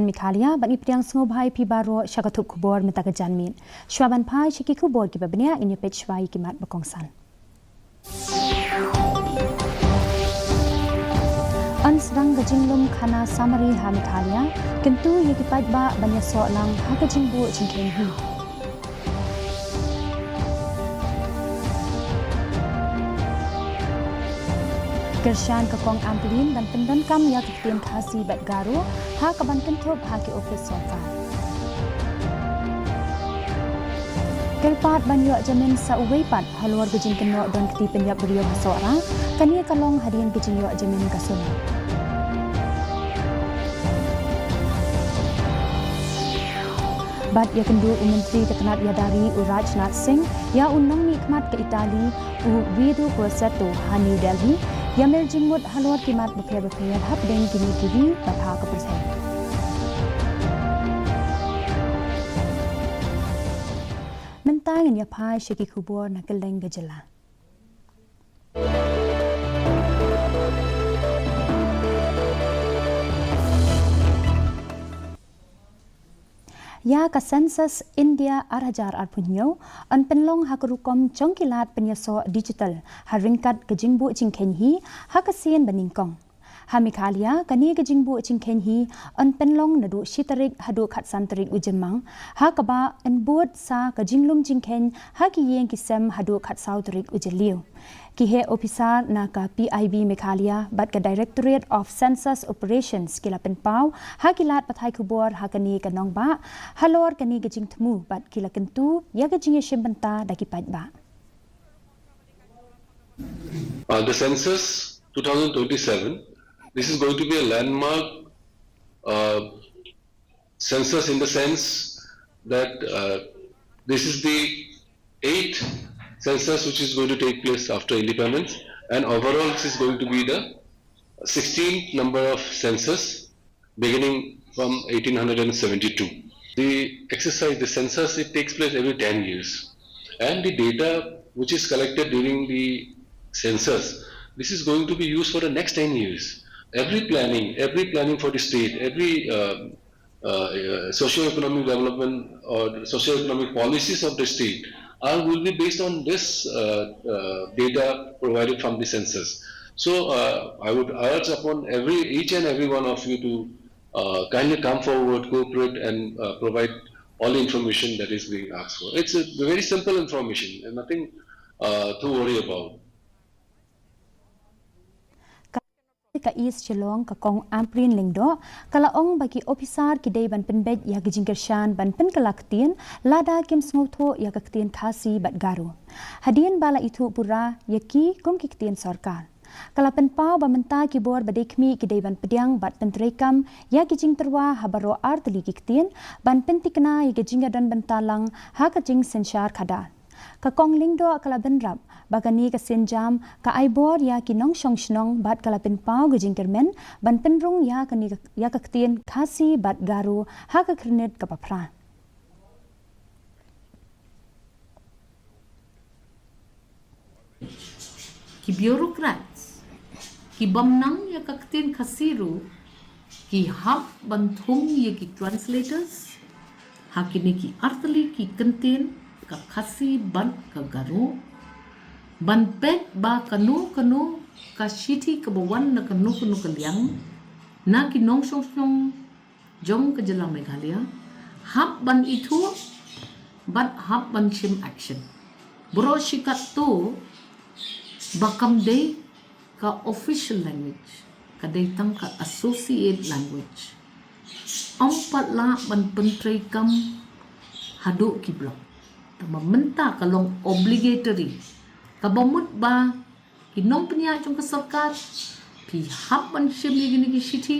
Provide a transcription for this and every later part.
MEGHALAYA bani priang sngobhai pi baro syakatuk kubor mentaka janmin. Sywaban pai syiki kubor ki babnia ini page shwai kimat bakongsan. An sedang gajinglum khana samari ha MEGHALAYA kentu yaki ba banya so lang ha gajingbu jingkeng hi. Kershan kekong amplin dan pendankam ya kektian KHASI bat garu ha kaban kentup ha ki ofis Sohra. Kelpat banyak jamin sa uweipat haluar gejing kenok dan keti penyap beriau ha Sohra kania kalong hadian gejing yok jamin kasun. Bat ya kendu Menteri Ketenat Yadari Rajnath Singh ya unang nikmat ke Itali u vidu kursetu ha New Delhi Yamel jingmut haluar kimat bepe-bepe hab den gini-gini batha ke persai. Mentang ya pai syaki kubur nak keleng gejala. Ya ka Census India arhajar arpunyo an penlong hakurukom jongkilat penyaso digital haringkat kejingbu jingkenhi hakasien beningkong. Ha MEGHALAYA kani kejingbu jingkenhi an penlong nadu shitarik hadu khatsantarik ujemang hakaba an buat sa kejinglum jingken hakiyeng kisem hadu khatsautarik ujeliu. Kihe officer na ka PIB MEGHALAYA bat ka Directorate of Census Operations kila penpau hakilat pathai kubor hakani kanong ba halor kani gejing temu bat kila kentu ya gejing shimbanta daki ba. The census 2027, this is going to be a landmark census in the sense that this is the 8th census which is going to take place after independence, and overall this is going to be the 16th number of census beginning from 1872. The exercise, the census, it takes place every 10 years, and the data which is collected during the census, this is going to be used for the next 10 years. Every planning for the state, every socio-economic development or socio-economic policies of the state will be based on this data provided from the census. So I would urge upon each and every one of you to kindly come forward, cooperate, and provide all the information that is being asked for. It's a very simple information and nothing to worry about. Ka East Shillong ka kong amprin lingdo kalaong bagi officer kidai ban penbet ya gejingkershan ban penkelaktin lada kim sngoto ya kaktin KHASI bat garu hadian bala itu pura yaki kum kiktin sarkar kala penpau bamenta kibor badekmi kidai ban pediang bat pentrekam ya gejing terwa habaro artli kiktin ban pentikna ya gejing dan bentalang ha kajing sensyar kada kakong lingdo kala benrap bagani ka senjam ka aibor ya kinong shnong bat kala penpau gejing kermen ban penrung ya kani ya kaktin KHASI bat garu ha ka krenet ka papra ki bureaucrats ki bamnang ya kaktin khasiru ki hab banthum ya ki translators hakini ki artli ki kentin ka KHASI ban ka garu ban pet ba kanu ka shiti ka bawan na kanu kaliang na kinong song jong ka jala MEGHALAYA hab ban itu bat hab ban shim action bro shikat tu bakam day ka official language ka daytang ka associate language ampat la ban pentray kam hadu ki blok mamenta kalong obligatory kabamut ba kinong penya jong ka sarkar pihak ban shim gini ki shiti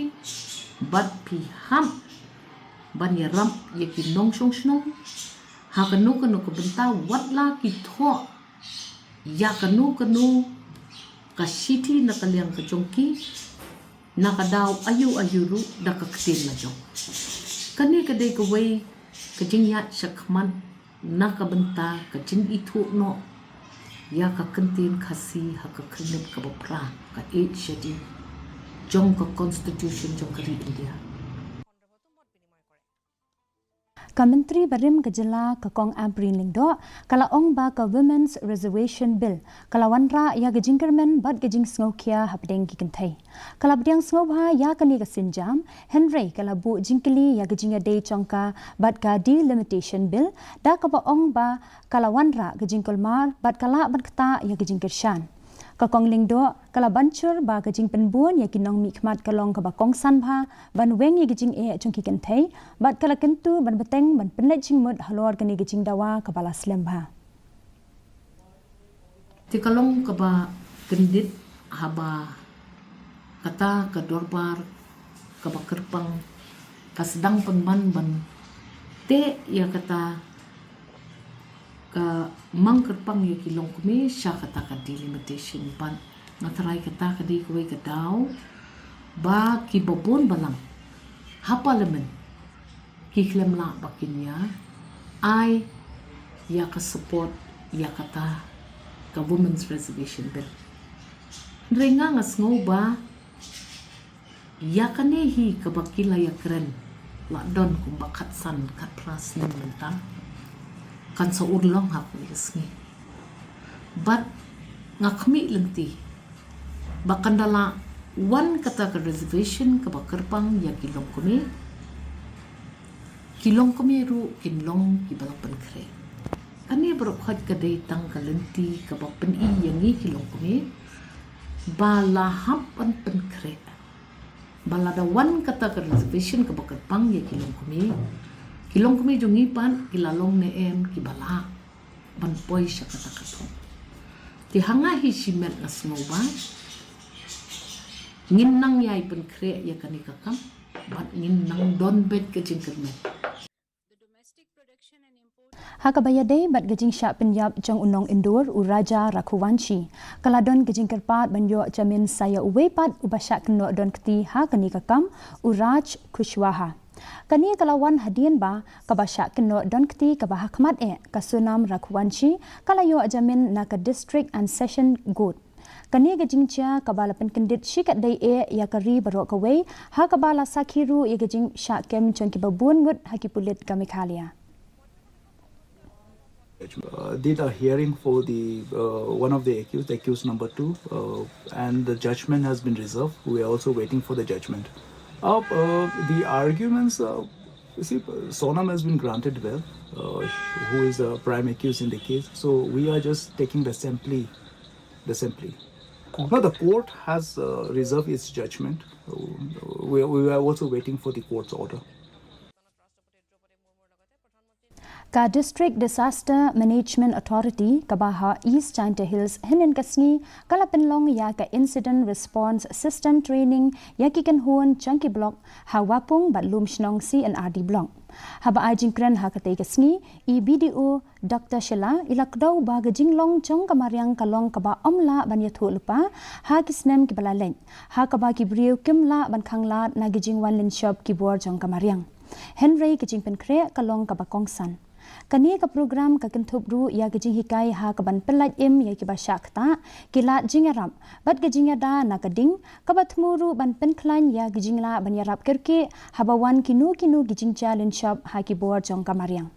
bat pihak ban yaram ye kinong shnong ha kanu ko benta watla ki tho ya kanu ka shiti na kalyang ka jongki na kadaw ayu ru da ka ktin na jong kani kadai ka way ka jingya shakman na ka benta ka jin itu no ya ka kentin KHASI ha ka krenep ka bapra ka 8 schedule jong ka constitution jong ka India Ka Menteri Barim Kejela ka Kong Abrin Lingdo kala ong ba ka Women's Reservation Bill kala wanra ya gejingkermen bat gejing sngokia hapdeng gikentai. Kala bdiang snobha ya kani ka sinjam Henry kala bu jingkili ya gejinga day chongka bat ka delimitation bill da ka ba ong ba kala wanra gejingkolmar bat kala bat kata ya gejingkershan. Kakong lingdo kala bancur ba gajing penbuan ya kinong mikmat kalong ka bakong sanbha ban weng ya gajing chongki kentai bat kala kentu ban beteng ban penlet jingmut halor kani gajing dawa ka bala slembha. Ti kalong ka ba kendit haba kata ka dorbar ka ba kerpang ka sedang pengman ban te ya kata ka mang kerpang ya kilong kumi sya kata ka delimitation ban ngatarai kata ka di kuwe ka daw ba ki babon balang hapa lemen ki klem la bakinya ai ya ka support ya kata ka Women's Reservation Bill renga ngas ngoba ya kanehi ka bakila ya keren la don kum bakat san kat pras nim mentang kan sa urlong hap ni kesni but ngakmi lenti bakandala one kata ka reservation ka bakarpang ya kilong kumi ru kinlong ki balapan kre kani berokhat ka datang ka lenti ka bapen i yangi kilong kumi bala hap an pen kre bala da one kata ka reservation ka bakarpang ya kilong kumi jungi pan kilalong ne em kibala ban poi siya katakatong ti hanga hi simet na snoba ngin nang yai pen kre ya kanikakam bat ngin nang don bet ke jingkermet Hakabaya day bat gajing syak penyap jang unong indur uraja rakuwanci kaladon gajing kerpat banyo jamin saya uwepat ubasyak keno don keti ha kanikakam uraj kushwaha kani kalawan hadian ba kabasyak keno don keti kabah khmat kasunam rakuwanci kalayo ajamin na ka district and session good kani gajing cha kabala penkendit shikat dai ya kari barok kawai ha kabala sakhiru ya gajing syak kem chongki babun ngut hakipulit ka Meghalaya. Did a hearing for the one of the accused number 2, and the judgment has been reserved. We are also waiting for the judgment. The arguments, you see, Sonam has been granted bail, who is a prime accused in the case. So we are just taking the simply. Now the court has reserved its judgment. We are also waiting for the court's order. Ka District Disaster Management Authority kabaha East China Hills hinin kasni kala penlong ya ka Incident Response System Training ya ki kan huan chunky block hawapung batlum shnong CNRD block haba ajing kren ha katay kasni BDO Dr. Shela ilakdaw ba gajinglong chong kamaryang kalong kaba omla banyathu lupa ha kisnem ki balalen ha kaba ki briu kimla ban khangla na gijingwan lin shop ki bor chong kamaryang Henry gijing penkre kalong kaba kongsan kani ka program ka kentup ru ya gajing hikai ha ka ban pelat im ya ki basyak ta kila jingarap bat gajing da na kading ka batmuru ban penklan ya gajingla ban yarap kerke habawan kinu gijing challenge shop ha ki bor jong kamaryang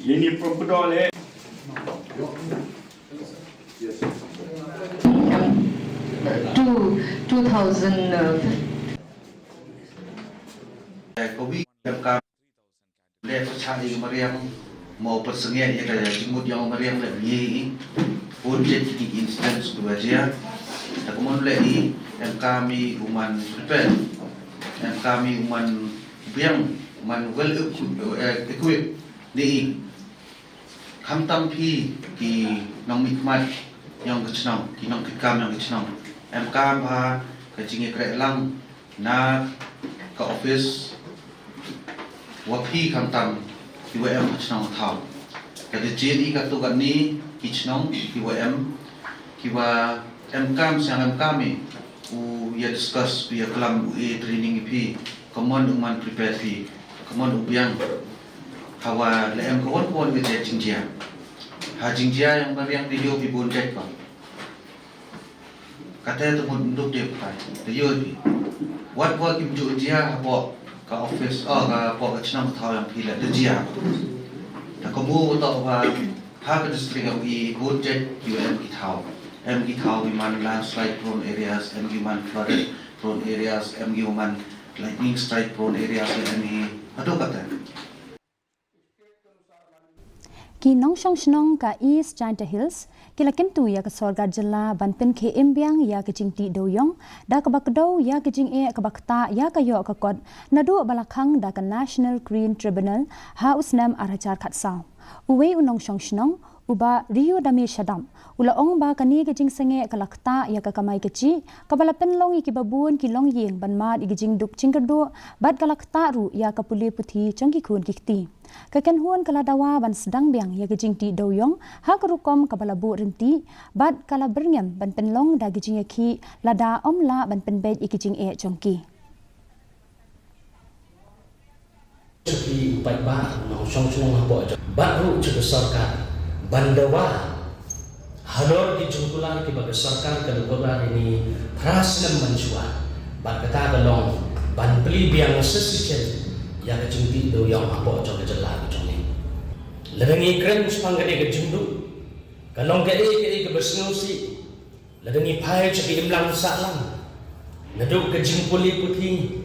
ini propedole 2000 Covid ka le chali mariam mau persengnya ya kaya jimut yang mariam le yi urgent instance dua dia tak kemudian le i yang kami uman prepare yang kami uman biang uman well equipped di kamtam pi ki nong mikmat yang kecnang ki nong kikam yang kecnang em cam ha ka jinge kre lang na ka office wa phi kham tam ki wa em kecnang thau ka de jeni ka tu kan ni kicnang ki wa em cam sang em kami u ya discuss bi kalam u training pi common uman prepare pi common ubiang hawa le em kon with jingjia ha jingjia yang bariang video pi bon jet pa Kata tu pun duduk dia pakai. Dia ni. What kim ju dia apa ke office ke apa ke channel tahu yang pilih dia. Dah kamu tahu apa ke district ini budget UM tahu. MG tahu memang landslide prone areas, MG man flooded prone areas, MG man lightning strike prone areas ini. Aduh kata. Ki nong shong shnong ka East China Hills kila kentu ya ka sorgar jela ban pen ke embiang ya ke jingti doyong da ka bakdo ya ke jing e ka bakta ya ka yo ka kod nadu balakhang da ka National Green Tribunal ha usnam arachar khatsau uwe unong shong shnong uba Rio Dami Shadam ula ong ba kani ke jing senge ka lakta ya ka kamai ke chi ka balapen long ki babun ki long yeng ban mat i jing duk chingkado bat ka lakta ru ya ka puli puthi chongki khun kikti kaken huan kala dawa ban sedang biang ya gejing ti doyong ha karukom kabala bu renti bat kala berngem ban penlong da gejing ki lada omla ban penbej ikijing e chongki Seperti upai ba nong song song hapo baru juga sarkar bandawa halor di jungkulan ki bagi sarkar keluar ini prasnem menjua ban kata belong ban beli biang sesicen yang kejungti do yang apa jong kejelah jong ni ledengi kren sepang gede kejungdu kalong ke bersnusi ledengi pai ceki imlang salang neduk ke jingpuli putih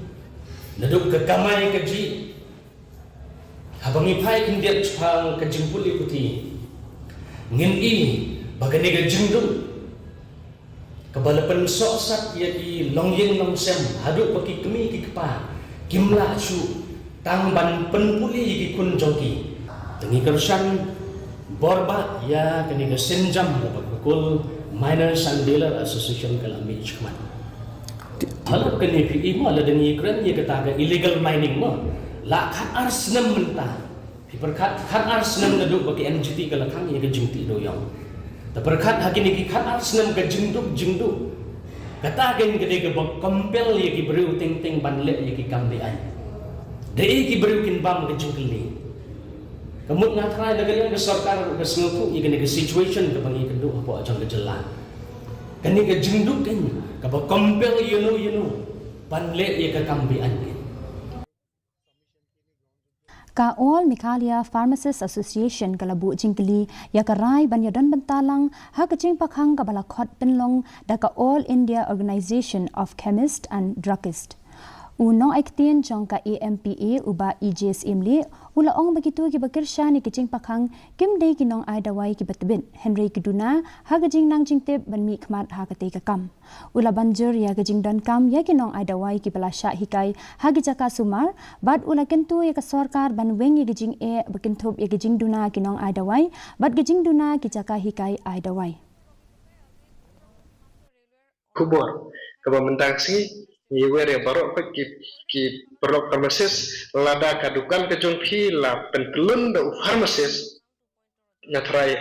neduk ke kamai keji habangi pai kendiat sepang ke jingpuli putih ngin i bagani ke jungdu kebalapan soksat ia di longyeng longsem haduk paki kemi ki kepa kimla su tang ban penpuli ki kun jongki tengi kersan borbat ya kini ke senjam bakul Miners and Dealer Association kalami chman halap kini pi mo la dengi kren ye kata ke illegal mining mo la khat arsnam mentah pi perkat khat arsnam nadu bagi NGT kalakang ye ke jingti doyong ta perkat hakini ki khat arsnam ke jingdu kata gen gede ke compel ye ki beriu ting ting ban le ye ki kambi ai dei ki berukin bang ke jungkeli kemut ngatrai negara ke sarkar ke sengutu i ke situation ke bangi kendu apa ajang ke jelan kani ke jingduk kan ke ba compel you know ban le ye ke kambi an ka all Meghalaya Pharmacists Association kalabu jingkeli ya ka rai ban yadan bentalang ha ka jing pakhang ka bala khot penlong da ka All India Organization of Chemist and Druggist Unong aiktian jongka AMPA uba EJS imli ula ong begitu ki bakirsha ni kicing pakhang kim dei ki nong ai dawai ki batbin Henry kiduna ha gajing nang jingtep ban mi khmat ha ka te ka kam ula banjur ya gajing dan kam ya ki nong ai dawai ki balasha hikai ha gi jaka sumar bad ula kentu ya ka sarkar ban weng ye gajing e bakinthop ye gajing duna ki nong ai dawai bad gajing duna ki jaka hikai ai dawai kubur kaba mendangsi Iwere barok ki perok pharmacist lada kadukan kejong pi la pentelun da pharmacist ngatrai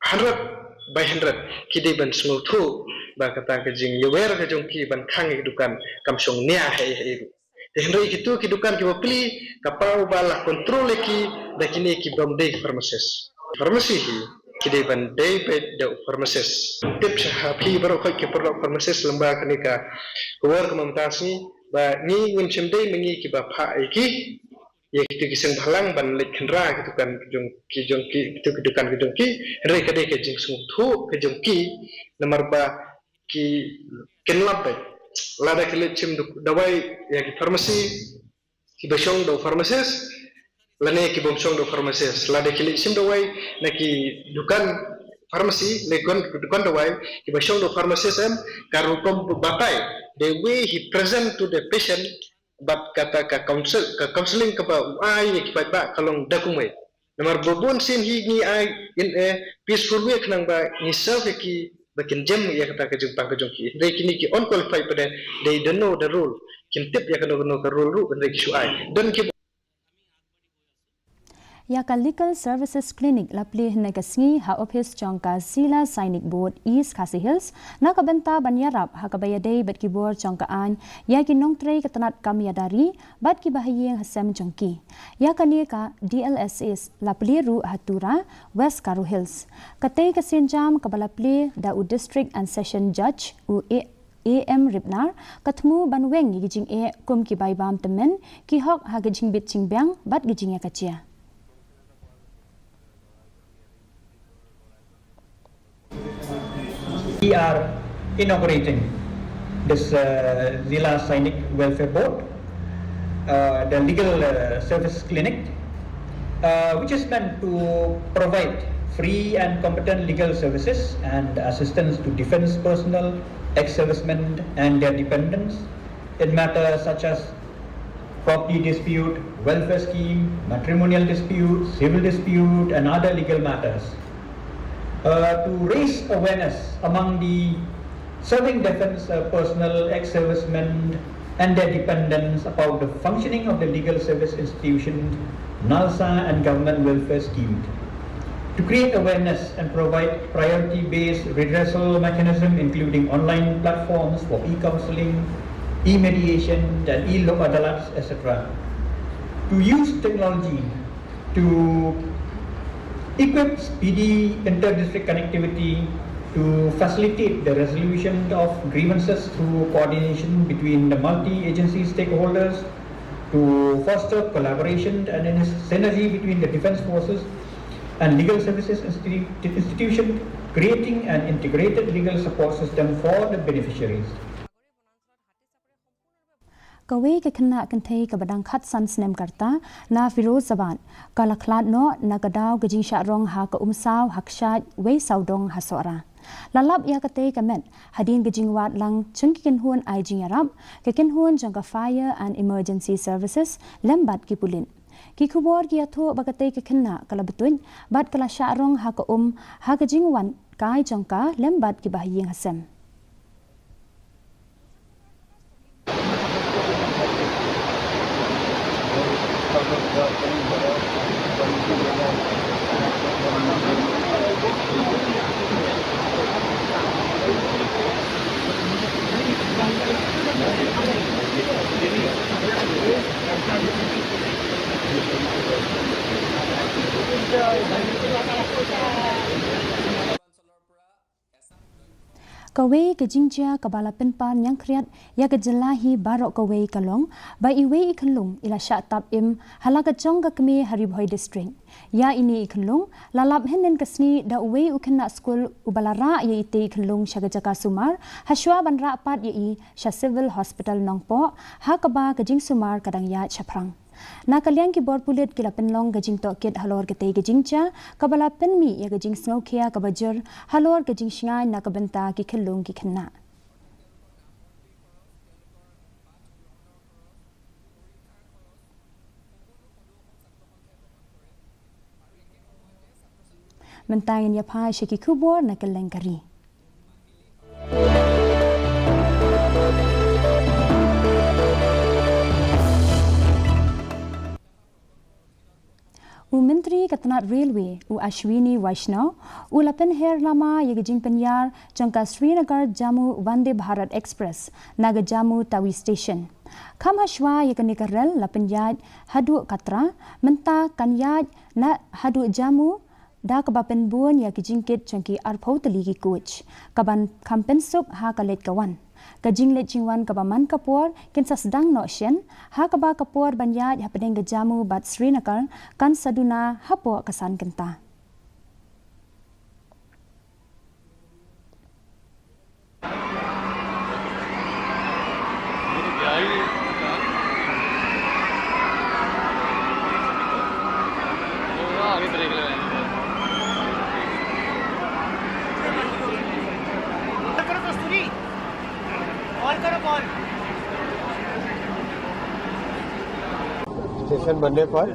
100 by 100 kidi ban smutu ba kata kejing iwere kejong pi ban khang dukan kamsong nia hai henry kitu kidukan ki bapli kapau bala kontrol ki da kini ki bomde pharmacist pharmacy kidi ban day da pharmacist tip happy barok ki perok pharmacist lamba kanika kuwar kemamtasi ba ni ngim chimdei mengi ki ba pha iki ye kitu kiseng bhalang ban lek khendra gitu kan kijong ki itu kedukan kijong ki re kade ke jing sung thu kijong ki nomor ba ki kenlap ba lada kele chim dawai ya ki pharmacy ki basong do pharmacist lane ki bomsong do pharmacist lada kele chim dawai na ki dukan pharmacy legon dukan dawai ki basong do pharmacist em karukom batai the way he present to the patient but kata ka counseling ka ba ai ni ki ba kalong dakumai nomor bobon sin hi ni ai in a peaceful way nang ba ni self ki bakin jam ya kata ka jumpa ka jongki dai kini ki on qualified pada they don't know the rule kin tip ya kana ka rule ru ban ki suai dan ki ya ka legal services clinic lapli hnagasngi ha office chongka sila sainik board east KHASI hills na ka benta banyarap ha ka bayadei bat ki board chongka an ya ki nong trei ka tanat kam yadari bat ki bahayeng hasam chongki ya ka ni ka DLSS lapli ru hatura west Karu hills ka te ka senjam ka balapli da u district and session judge u AM Ripnar katmu banweng gijing kum ki bai bam temen ki hok ha gijing bit cingbyang bat gijing ya kachia. We are inaugurating this Zila Sainik Welfare Board, the legal service clinic, which is meant to provide free and competent legal services and assistance to defense personnel, ex-servicemen and their dependents in matters such as property dispute, welfare scheme, matrimonial dispute, civil dispute and other legal matters. To raise awareness among the serving defense personnel, ex-servicemen and their dependents about the functioning of the legal service institution, NALSA and government welfare scheme. To create awareness and provide priority-based redressal mechanism including online platforms for e-counseling, e-mediation and e-lok adalats, etc. To use technology to equip speedy inter-district connectivity to facilitate the resolution of grievances through coordination between the multi-agency stakeholders, to foster collaboration and synergy between the defense forces and legal services institution, creating an integrated legal support system for the beneficiaries. Kawe ke kena kentei ke badang khat san snem karta na Firoz Zaban kalaklat no nagadau gejing syarong ha ke umsaw hakshat we saudong ha Sohra lalap ya kate kamen hadin gejing wat lang chengkin huan ai jing arab ke ken huan jangka fire and emergency services lembat ki pulin ki khubor ki atho bakate ke kena kala betun bat kala syarong ha ke ha gejing wan kai jangka lembat ki bahiyeng hasem. Kawe ke jingja kabala penpan yang kriat ya ke jelahi barok kawe kalong ba iwe ikenlung ila syatap im halaka jong ka kemi haribhoi district ya ini ikenlung lalap henen kesni da uwe ukena skul ubalara ya ite ikenlung syagajaka sumar haswa ban rapat ya i sya civil hospital nongpo ha kaba ke jing sumar kadang ya chaprang na kaliang ki bor pulit kila penlong gajing toket halor gete gajing cha kabala penmi ya gajing snow khia kabajur halor gajing shngai na kabenta ki khelung ki khenna mentangin ya phai shiki kubor na kalengkari Menteri Ketenat Railway Ashwini Vaishnaw lapen her lama ye gejing penyar jangka Srinagar Jammu Vande Bharat Express naga Jammu Tawi Station. Kam hashwa ye kanikarel lapen yad hadu katra menta kan yad na hadu Jammu da kabapen buan ya gejingkit jangki arphau tali ki coach kaban kampensuk ha kalet kawan kajing let jingwan kabaman kapur kinsa sedang no shen ha kaba kapur banyat ha pedeng Jammu bat Srinagar kan saduna hapo kasan kenta station बनने पर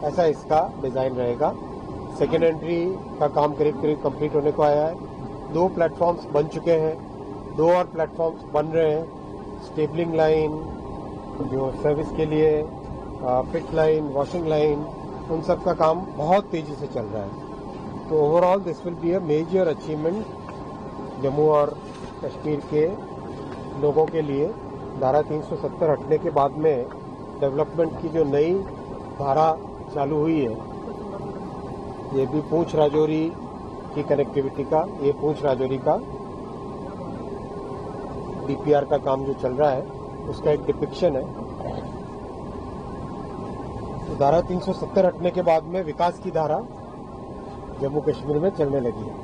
ऐसा इसका डिज़ाइन रहेगा। Second entry का काम करीब करीब कंप्लीट होने को आया है। 2 प्लेटफॉर्म्स बन चुके हैं, 2 और प्लेटफॉर्म्स बन रहे हैं। स्टेबलिंग लाइन जो सर्विस के लिए पिट लाइन, वॉशिंग लाइन, उन सब का काम बहुत तेजी से चल रहा है। तो overall this will be a major achievement Jammu और कश्मीर के लोगों के लिए। धारा 370 हटने के बाद में डेवलपमेंट की जो नई धारा चालू हुई है, ये भी पूंछ राजौरी की कनेक्टिविटी का, ये पूंछ राजौरी का डीपीआर का काम जो चल रहा है उसका एक डिपिक्शन है। तो धारा 370 हटने के बाद में विकास की धारा जम्मू कश्मीर में चलने लगी है।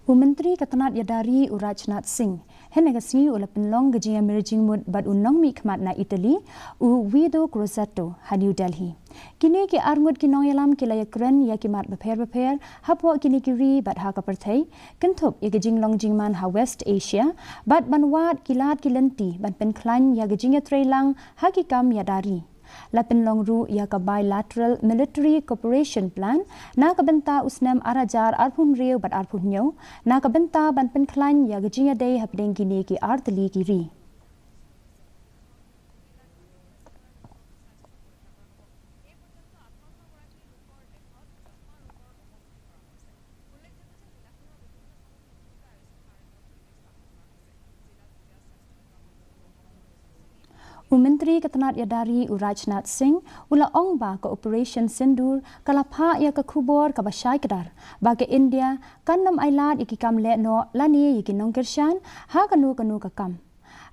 Menteri Ketenat Yadari Rajnath Singh henegasi ula penlong gejinga merging mud bad unong mi khmat na Italy u Vido Crozato ha New Delhi. Kini ki armud ki nong yalam ki laya kren ya ki mat beper hapo kini ki ri bad ha ka perthai kentup ya gejing long jingman ha West Asia bad banwat kilat ki lenti ban pen klan ya gejinga trailang ha ki kam Yadari. Lapen longru ya ka bilateral military cooperation plan na ka benta usnam arajar arpun reu bat arpun nyo na ka benta ban pen klan ya gejinga day hapdeng gini ki artli ki ri. Menteri Ketenat Yadari Rajnath Singh ula ong ba ka Operation Sindur kalapha ya ka khubor ka basai kedar ba ke India kan nam ailat ikikam le no lani ikinong kershan ha kanu ka kam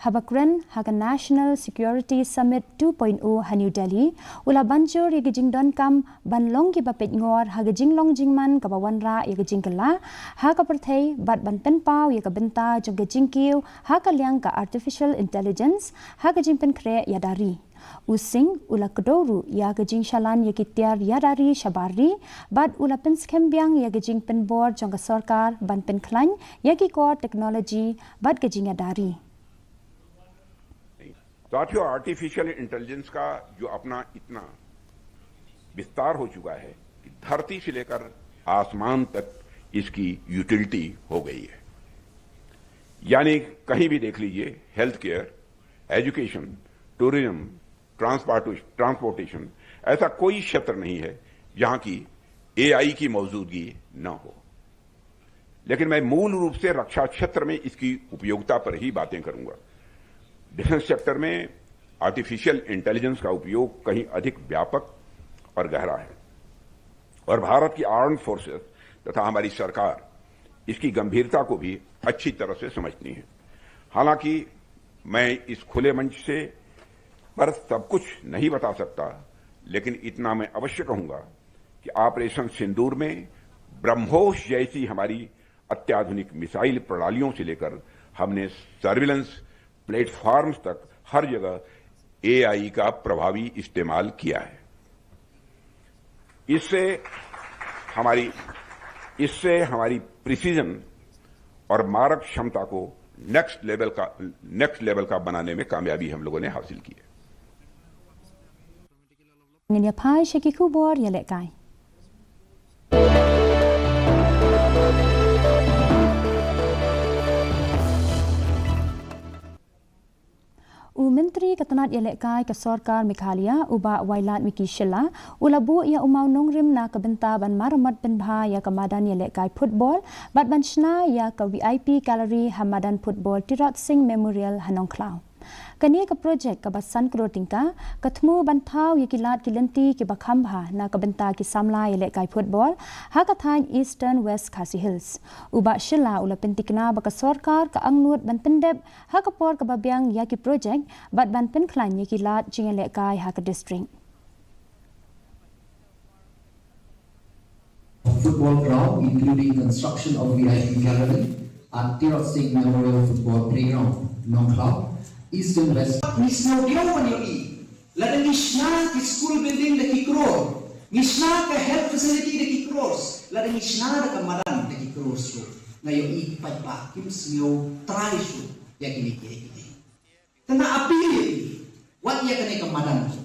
habakren ha ka National Security Summit 2.0 ha New Delhi ula banjur ya gijing don kam ban long ki bapet ngor ha gijing long jingman ka bawanra ya gijing kala ha ka perthai bat ban pen pau ya ka benta jong gijing kiu ha ka liang ka artificial intelligence ha gijing pen kre Yadari using ula kedoru ya gejing shalan ya kitiar Yadari shabari bat ula pen skembiang ya gejing pen board jong ka sarkar ban pen klan ya ki core technology bat gejing Yadari. साथियों, artificial intelligence का जो अपना इतना विस्तार हो चुका है कि धरती से लेकर आसमान तक इसकी यूटिलिटी हो गई है। यानी कहीं भी देख लीजिए, health care, education, tourism, transportation, ऐसा कोई क्षेत्र नहीं है जहां की एआई की मौजूदगी न हो। लेकिन मैं मूल रूप से रक्षा क्षेत्र में इसकी उपयोगिता पर ही बातें करूंगा। डिफेंस सेक्टर में आर्टिफिशियल इंटेलिजेंस का उपयोग कहीं अधिक व्यापक और गहरा है और भारत की आर्म्ड फोर्सेस तथा हमारी सरकार इसकी गंभीरता को भी अच्छी तरह से समझती है। हालांकि मैं इस खुले मंच से पर सब कुछ नहीं बता सकता, लेकिन इतना मैं अवश्य कहूंगा कि ऑपरेशन सिंदूर में ब्रह्मोस जैसी हमारी अत्याधुनिक मिसाइल प्रणालियों से लेकर हमने सर्विलेंस प्लेटफॉर्म्स तक हर जगह एआई का प्रभावी इस्तेमाल किया है। इससे हमारी प्रिसीजन और मारक क्षमता को नेक्स्ट लेवल का बनाने में कामयाबी हम लोगों ने हासिल की है। Menteri Ketenat Yalekai ke Sarkar Meghalaya uba wailat Miki Shela ulabu ya umau nongrim na kebenta ban maramat penbha ya kemadan Yalekai football bat ban shna ya ke VIP gallery Hamadan football Tirot Singh Memorial Hanong Klau. Kani ke projek ke basan kerotingka ketemu bantau ya kilat kilenti ke bakhambha na kebenta ki samla Yalekai football ha kathan Eastern West KHASI Hills. Uba Shela ula pentikna baka Sarkar ke angnut ban pendep ha kapor ke babiang ya ki projek bat ban pen klan ya kilat jing Yalekai ha ke district. Football ground including construction of VIP gallery at Tirot Singh Memorial Football Playground, Nong Klau, Eastern West. Misna dia menyoi, lalu misna ke school building lagi crore, misna ke health facility lagi crores, lalu misna ke madan lagi crores tu. Ngayoi pajak kim semio try tu, ya kini. Tena api ni, wat ya kene ke madan tu.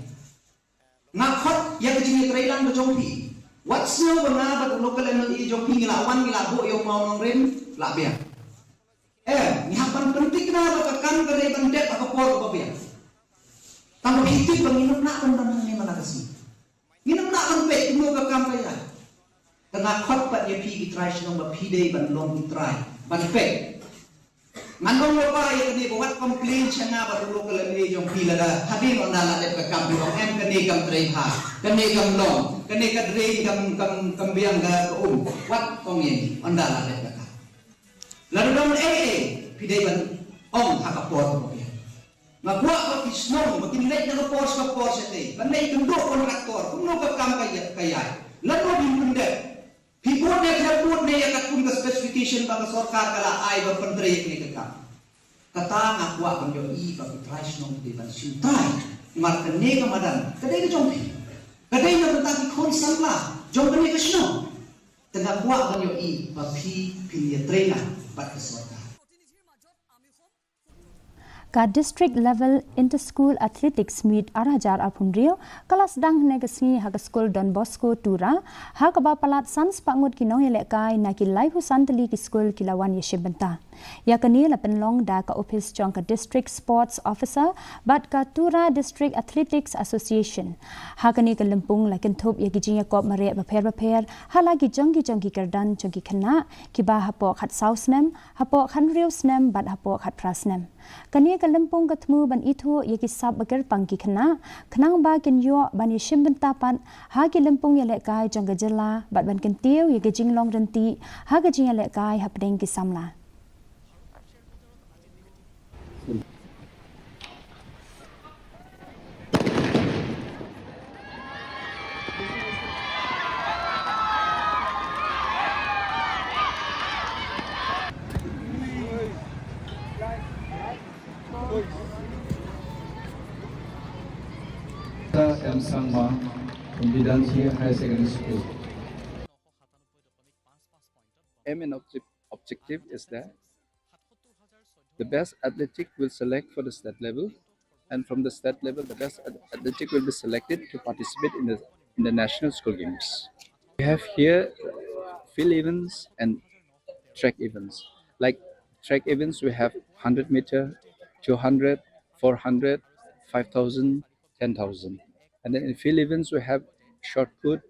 Ngakot ya ke jini trailan berjongpi. Wat semua benar local MLE jongpi ngelawan ngelabu yang mau nongrim labia. Ni hapan penting na bakakan kare bandep akapor babia. Tanpa itu penginap nak pendangan ni mana kasi. Inap nak penpek dulu kakam kaya. Tengah kot pat ye pi try sinong ba pi day ban long try. Ban pek. Ngandong lo para ye kini buat complain chana ba local MLE jongpi lada hadin ondala dep kakam long em kene kam try ha. Kene kam long, kene kadre kam biang ga wat kong ye ondala dep. Lalu dalam pidai ban hakapor ko ya. Magwa ko kisno, makinlay na kapor sete. Banay kundo kontraktor, kuno ka kam kaya. Lalu bimbunda. Pipot ne pipot ne yakatun ka specification bang sarkar kala ai ba pentrek ne ka. Kata ngakwa kan yo ba price no di ban sintai. Markane ka madan. Kadai ka jompi. Kadai na tentang kon samla. Jompi ka sino. Tengah kuat kan yo ba pilih trainer bat ka sarkar. Ka district level inter-school athletics meet arajar apunrio kelas dang negasni ha school Don Bosco Tura ha ka ba palat sans pangut kinong elekai na ki live santali ki school kilawan yeshibenta ya kani la penlong da ka office chong ka district sports officer bat ka Tura District Athletics Association ha kani ka lempung la kenthop ya ki jinya kop mare ba pher ha la ki jongi kardan jongi khana ki ba hapo khat south nem hapo khan real nem bat hapo khat pras nem kani ka lempung ka thmu ban ithu ya ki sab bagar pangki khana khnang ba kin yo ban yishim benta pan ha ki lempung ya le kai jong ga jela bat ban kin tiu ya ki jinglong renti ha ga jinya le kai hapdeng ki samla M. Sangma from Bidansi High Secondary School. Aim and objective is that the best athletic will select for the state level, and from the state level, the best athletic will be selected to participate in the national school games. We have here field events and track events. Like track events, we have 100 meter, 200, 400, 5,000, 10,000. And then in field events, we have shot put,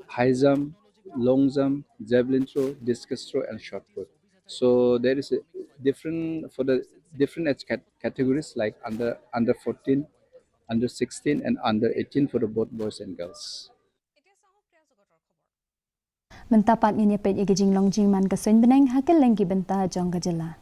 high jump, long jump, javelin throw, discus throw, and shot put. So there is a different for the different age categories like under 14, under 16, and under 18 for the both boys and girls. Mentapat ngene pet ege jinglong jingman ka soin beneng hakel lengki benta jong gajela.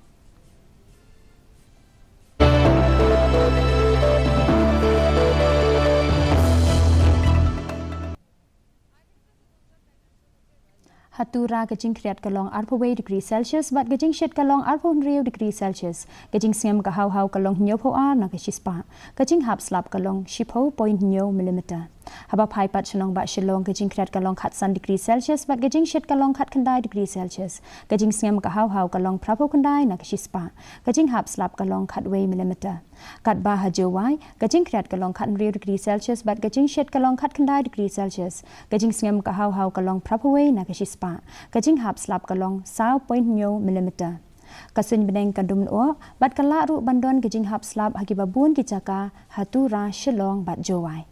Hatura gajing kriat kalong 8 degree Celsius bat gajing shet kalong 8 degree Celsius gajing singam ka hau kalong nyopo na ka shispa gajing hap slap kalong 10.9 mm haba phai pat chlong ba shilong gajing kriat kalong khatsan degree Celsius bat gajing shet kalong khat khandai degree Celsius gajing singam ka hau kalong prapo khandai na ka shispa gajing hap slap kalong khatwei mm kat ba hajowai gajing kriat kalong khat degree Celsius bat gajing shet kalong khat khandai degree Celsius gajing singam ka hau kalong prapowei na ka shispa gajing hap slap kalong 0.9 mm kasun beneng kandum o bat kala ru bandon gajing hap slap hagi babun ki jaka hatura shilong bat jowai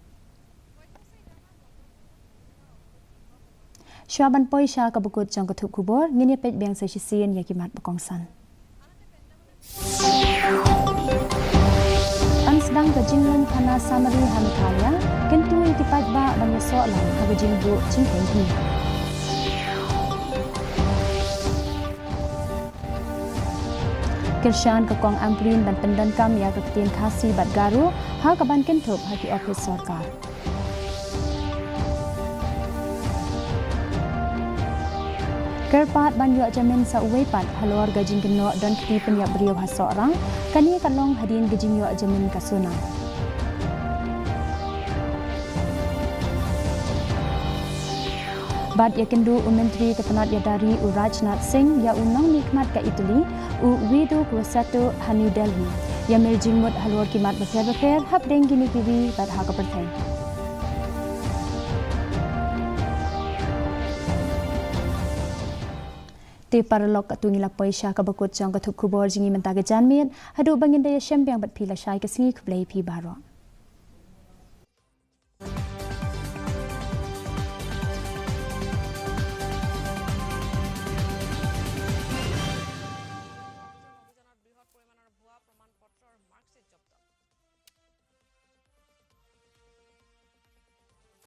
Syaban poisha kabukut jong kathuk kubor ngini pet beng sa sisian yakimat bakongsan sedang kejinglan kana samari hamikalia kentu itipat ba bangya soalan hagajing bu cingkenghi Kirshan kekong amprin dan pendan kam ya keketiin KHASI bat garu ha kaban kentup haki ofis sarkar Kerpat banyu jamin sa uwepat halor gajing keno dan keti penyap beriau ha Sohra kani kalong hadin gajing yu jamin kasuna Bad yakendu Menteri Kepenat Yadari Rajnath Singh ya unang nikmat ka Italy u widu Rosato Hani Delhi ya meljing mut halor kimat befer hap deng gini kiwi bad ha ka perthai Te paralok katungi la poisha ka bakut jong ka thuk kubor jingi menta ga janmit hadu bangin daya syam yang bat pila syai ka singi kublai pi baro